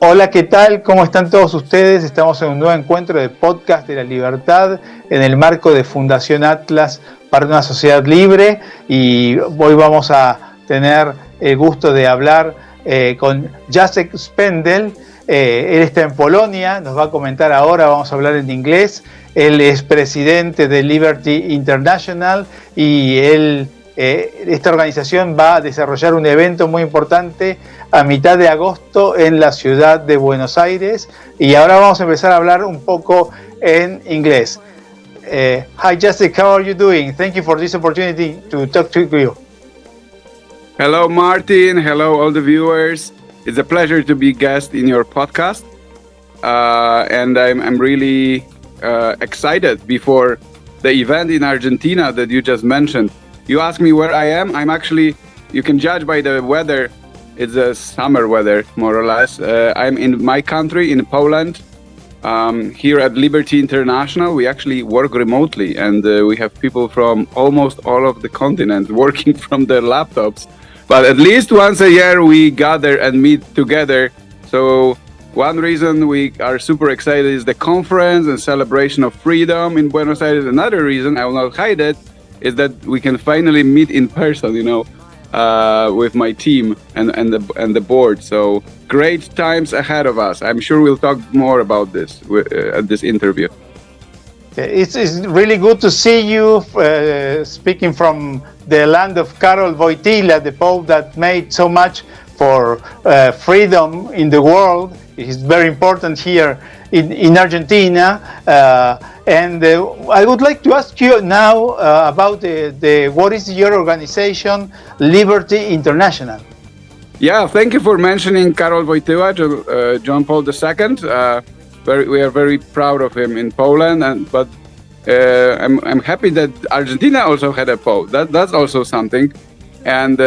Hola, ¿qué tal? ¿Cómo están todos ustedes? Estamos en un nuevo encuentro de podcast de la libertad en el marco de Fundación Atlas para una sociedad libre, y hoy vamos a tener el gusto de hablar con Jacek Spendel. Él está en Polonia, nos va a comentar ahora, vamos a hablar en inglés. Él es presidente de Liberty International y esta organización va a desarrollar un evento muy importante a mitad de agosto en la ciudad de Buenos Aires. Y ahora vamos a empezar a hablar un poco en inglés. Hi Jacek, how are you doing? Thank you for this opportunity to talk to you. Hello Martin, hello all the viewers. It's a pleasure to be guest in your podcast. And I'm really excited before the event in Argentina that you just mentioned. You asked me where I am. I'm actually, you can judge by the weather. It's a summer weather, more or less. I'm in my country, in Poland. Here at Liberty International, we actually work remotely, and we have people from almost all of the continent working from their laptops. But at least once a year, we gather and meet together. So one reason we are super excited is the conference and celebration of freedom in Buenos Aires. Another reason, I will not hide it, is that we can finally meet in person, with my team and the board. So great times ahead of us. I'm sure we'll talk more about this at this interview. It's really good to see you speaking from the land of Karol Wojtyla, the Pope that made so much for freedom in the world. It's very important here in Argentina. And I would like to ask you now about what is your organization, Liberty International? Yeah, thank you for mentioning Karol Wojtyla, John Paul II. We are very proud of him in Poland, but I'm happy that Argentina also had a Pope. That's also something. And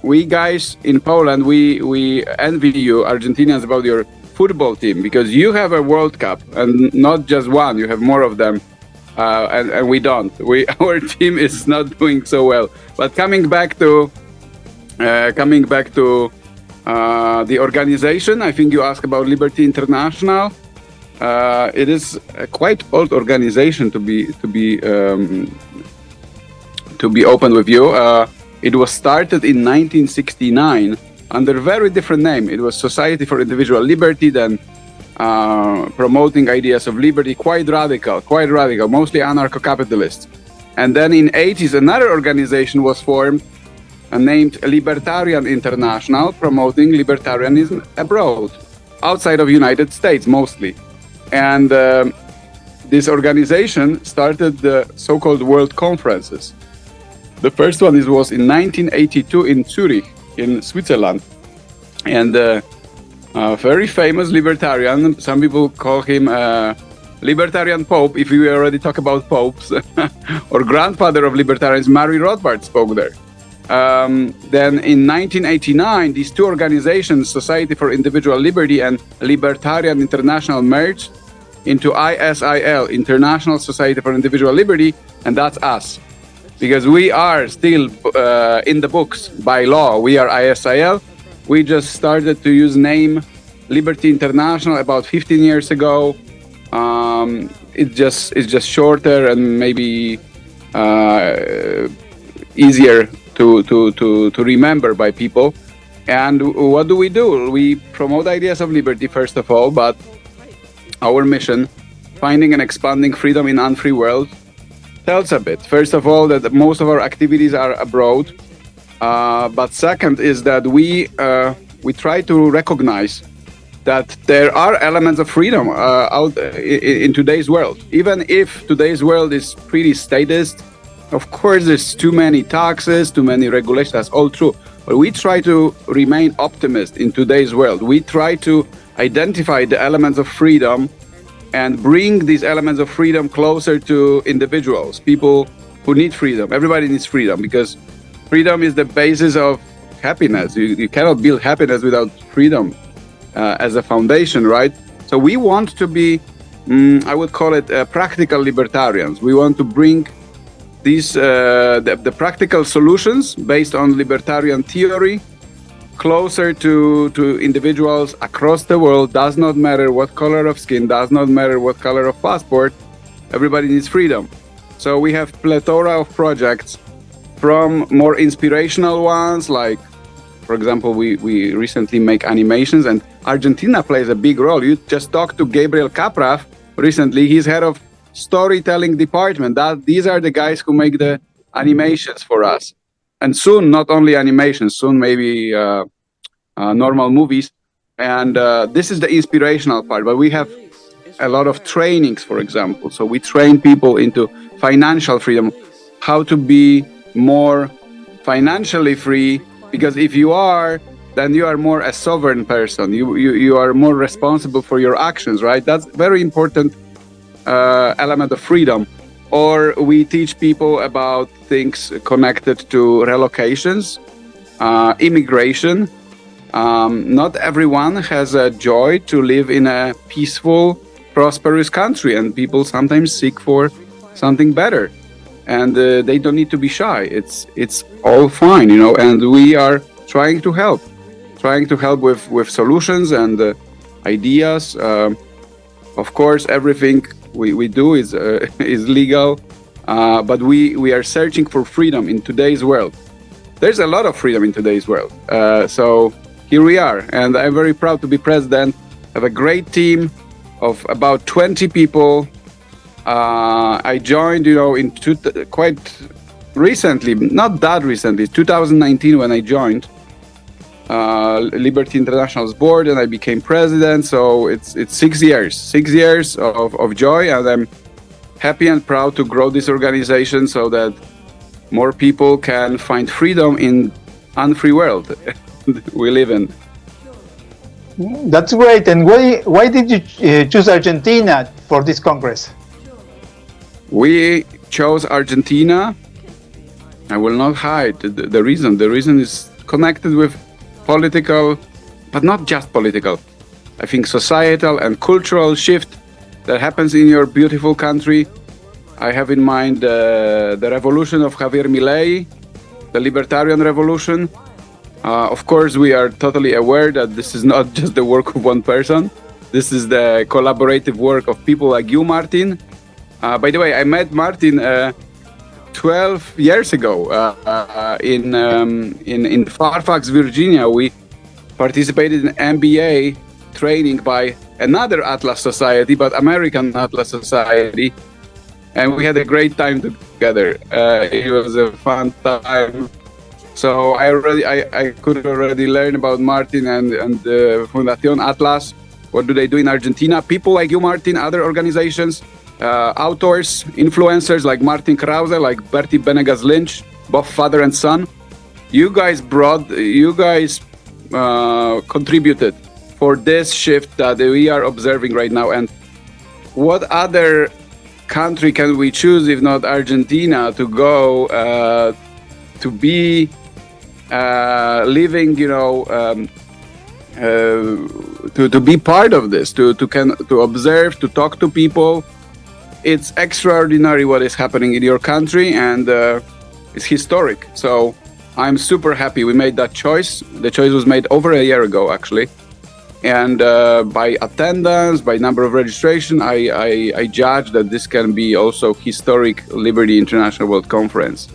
we guys in Poland, we envy you, Argentinians, about your football team, because you have a World Cup, and not just one, you have more of them, and we don't. Our team is not doing so well. But coming back to the organization, I think you asked about Liberty International. It is a quite old organization to be open with you. It was started in 1969 under a very different name. It was Society for Individual Liberty, then promoting ideas of liberty, quite radical, mostly anarcho-capitalists. And then in 80s, another organization was formed named Libertarian International, promoting libertarianism abroad, outside of United States mostly. And this organization started the so-called World Conferences. The first one was in 1982 in Zurich, in Switzerland. And a very famous libertarian, some people call him Libertarian Pope, if we already talk about popes, or grandfather of libertarians, Murray Rothbard spoke there. Then in 1989, these two organizations, Society for Individual Liberty and Libertarian International, merged into ISIL, International Society for Individual Liberty, and that's us. Because we are still in the books by law, we are ISIL. We just started to use name Liberty International about 15 years ago. It's just shorter and maybe easier to remember by people. And what do? We promote ideas of liberty, first of all, but our mission, finding and expanding freedom in unfree world, tells a bit. First of all, that most of our activities are abroad, but second is that we try to recognize that there are elements of freedom out in today's world. Even if today's world is pretty statist, of course there's too many taxes, too many regulations, that's all true. But we try to remain optimist in today's world. We try to identify the elements of freedom and bring these elements of freedom closer to individuals, people who need freedom. Everybody needs freedom, because freedom is the basis of happiness. You cannot build happiness without freedom as a foundation, right? So we want to be, I would call it practical libertarians. We want to bring these the practical solutions based on libertarian theory closer to individuals across the world. Does not matter what color of skin, does not matter what color of passport. Everybody needs freedom. So we have plethora of projects, from more inspirational ones, like, for example, we recently make animations, and Argentina plays a big role. You just talked to Gabriel Capraf recently. He's head of storytelling department. These are the guys who make the animations for us. And soon, not only animations, soon maybe normal movies. And this is the inspirational part. But we have a lot of trainings, for example. So we train people into financial freedom, how to be more financially free, because if you are, then you are more a sovereign person. You are more responsible for your actions, right? That's very important element of freedom. Or we teach people about things connected to relocations, immigration. Not everyone has a joy to live in a peaceful, prosperous country, and people sometimes seek for something better, and they don't need to be shy. It's all fine, and we are trying to help with solutions and ideas. Of course, everything we do is legal, but we are searching for freedom in today's world. There's a lot of freedom in today's world. So here we are, and I'm very proud to be president. I have a great team of about 20 people. I joined, quite recently, not that recently, 2019 when I joined Liberty International's board, and I became president. So it's 6 years of joy, and I'm happy and proud to grow this organization so that more people can find freedom in unfree world we live in. That's great. And why did you choose Argentina for this Congress? We chose Argentina. I will not hide the reason. The reason is connected with political, but not just political. I think societal and cultural shift that happens in your beautiful country. I have in mind the revolution of Javier Milei, the libertarian revolution. Of course, we are totally aware that this is not just the work of one person. This is the collaborative work of people like you, Martin. By the way, I met Martin 12 years ago in Fairfax, Virginia. We participated in MBA training by another Atlas Society, but American Atlas Society, and we had a great time together. It was a fun time. So I could already learn about Martin and Fundación Atlas. What do they do in Argentina? People like you, Martin, other organizations, authors, influencers like Martin Krause, like Bertie Benegas Lynch, both father and son. You guys contributed for this shift that we are observing right now. And what other country can we choose if not Argentina to go to be living, to be part of this, to observe, to talk to people. It's extraordinary what is happening in your country, and it's historic. So I'm super happy we made that choice. The choice was made over a year ago, actually. And by attendance, by number of registration, I judge that this can be also historic Liberty International World Conference.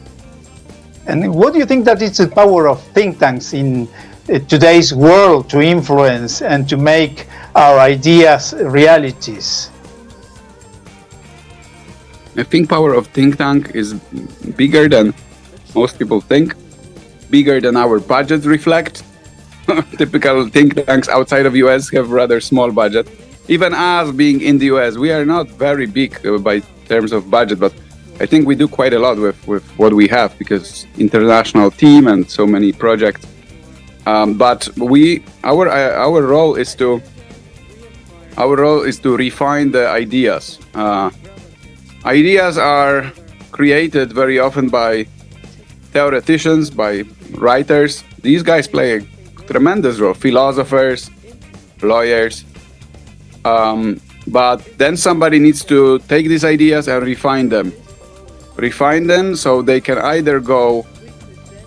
And what do you think that is the power of think tanks in today's world to influence and to make our ideas realities? I think power of think tank is bigger than most people think, bigger than our budgets reflect. Typical think tanks outside of US have rather small budget. Even us being in the US, we are not very big by terms of budget, but I think we do quite a lot with what we have, because international team and so many projects. But our role is to refine the ideas. Ideas are created very often by theoreticians, by writers. These guys play a tremendous role. Philosophers, lawyers. But then somebody needs to take these ideas and refine them so they can either go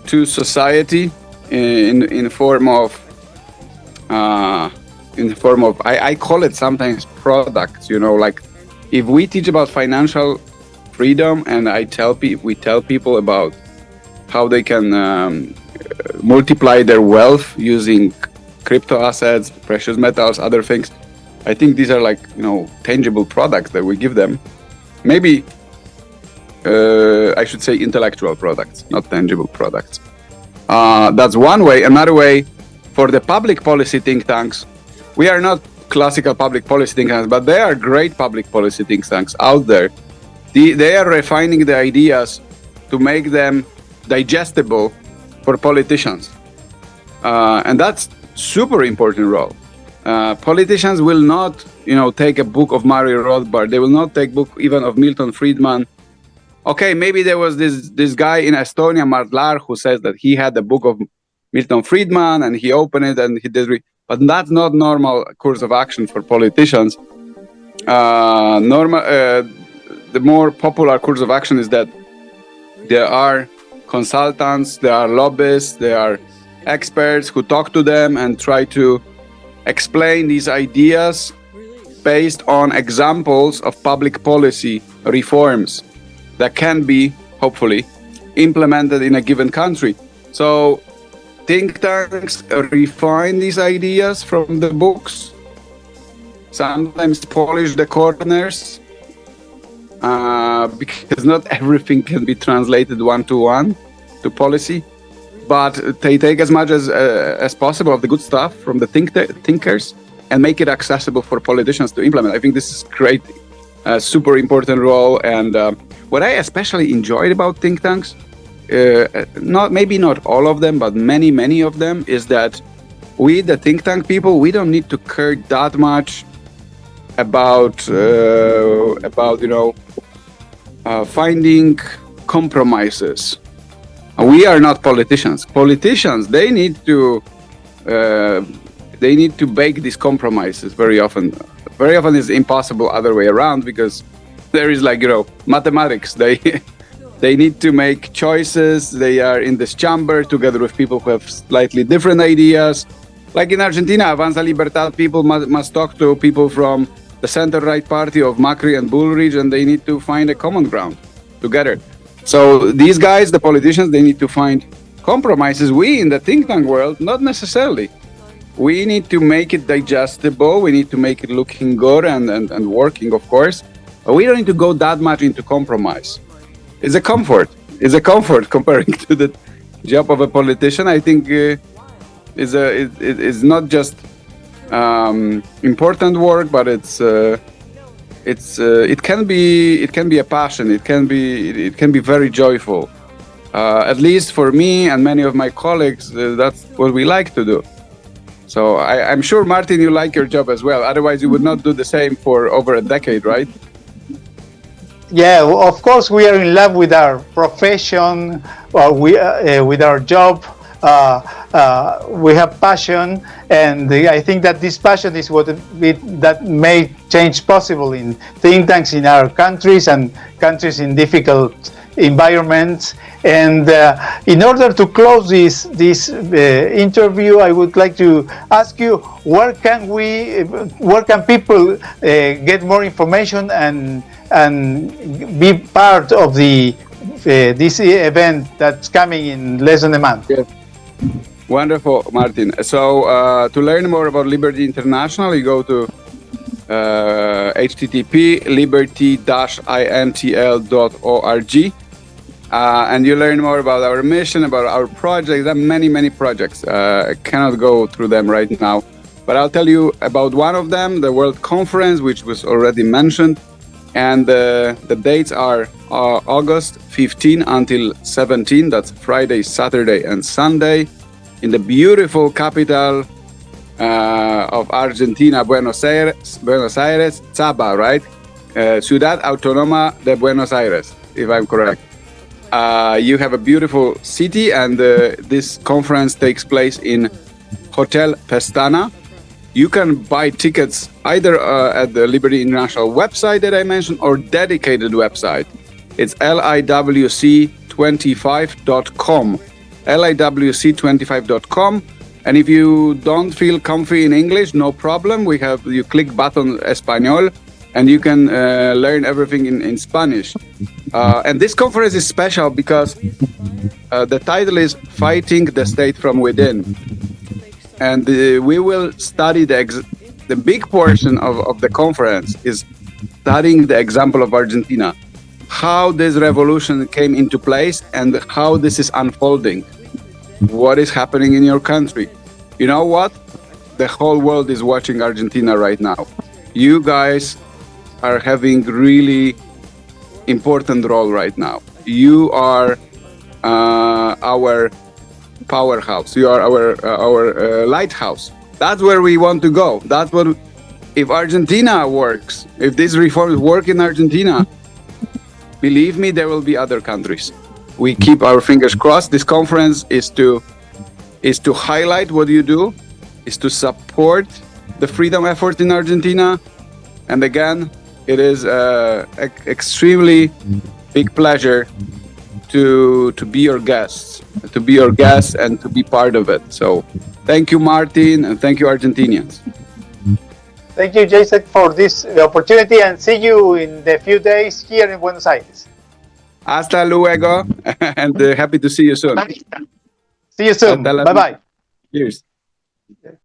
to society in form of I call it sometimes products. Like if we teach about financial freedom, and we tell people about how they can multiply their wealth using crypto assets, precious metals, other things. I think these are like tangible products that we give them. Maybe I should say intellectual products, not tangible products. That's one way. Another way, for the public policy think tanks, we are not classical public policy think tanks, but they are great public policy think tanks out there. They are refining the ideas to make them digestible for politicians. And that's super important role. Politicians will not, take a book of Mario Rothbard. They will not take book even of Milton Friedman. Okay, maybe there was this guy in Estonia, Mart-Laar, who says that he had the book of Milton Friedman and he opened it and he did. But that's not normal course of action for politicians. The more popular course of action is that there are consultants, there are lobbyists, there are experts who talk to them and try to explain these ideas based on examples of public policy reforms that can be, hopefully, implemented in a given country. So think tanks refine these ideas from the books, sometimes polish the corners, because not everything can be translated one-to-one to policy, but they take as much as possible of the good stuff from the thinkers and make it accessible for politicians to implement. I think this is great, super important role. And what I especially enjoyed about think tanks, maybe not all of them, but many of them, is that we, the think tank people, we don't need to care that much about finding compromises. We are not politicians. Politicians, they need to bake these compromises very often. Very often it's impossible other way around, because there is mathematics. They need to make choices. They are in this chamber together with people who have slightly different ideas. Like in Argentina, Avanza Libertad people must talk to people from the center-right party of Macri and Bullrich, and they need to find a common ground together. So these guys, the politicians, they need to find compromises. We in the think tank world, not necessarily. We need to make it digestible. We need to make it looking good and working, of course. But we don't need to go that much into compromise. It's a comfort. It's a comfort comparing to the job of a politician. I think it's not just important work, but it can be a passion. It can be very joyful. At least for me and many of my colleagues, that's what we like to do. So I'm sure, Martin, you like your job as well. Otherwise, you would not do the same for over a decade, right? Yeah, of course, we are in love with our profession, or with our job. We have passion, and I think that this passion is that may change possible in think tanks in our countries and countries in difficult environments. And in order to close this interview, I would like to ask you, where can people get more information and be part of this event that's coming in less than a month? Yes. Wonderful, Martin. So to learn more about Liberty International, you go to http://liberty-intl.org, and you learn more about our mission, about our projects. There are many projects. I cannot go through them right now, but I'll tell you about one of them, the World Conference, which was already mentioned. And the dates are August 15 until 17. That's Friday, Saturday, and Sunday in the beautiful capital of Argentina, Buenos Aires, Chaba, right? Ciudad Autónoma de Buenos Aires, if I'm correct. You have a beautiful city, and this conference takes place in Hotel Pestana. You can buy tickets either at the Liberty International website that I mentioned, or dedicated website. It's liwc25.com. liwc25.com. And if you don't feel comfy in English, no problem. You click button Espanol, and you can learn everything in Spanish. And this conference is special because the title is Fighting the State from Within. And we will study the big portion of the conference is studying the example of Argentina, how this revolution came into place and how this is unfolding. What is happening in your country? You know what? The whole world is watching Argentina right now. You guys are having really important role right now. You are our powerhouse. You are our lighthouse. That's where we want to go. That's what. If Argentina works, if these reforms work in Argentina, believe me, there will be other countries. We keep our fingers crossed. This conference is to highlight what you do, is to support the freedom effort in Argentina. And again, it is extremely big pleasure to be your guests, and to be part of it. So thank you, Martin, and thank you, Argentinians. Thank you, Jacek, for this opportunity, and see you in a few days here in Buenos Aires. Hasta luego, and happy to see you soon. See you soon. Bye-bye. Cheers.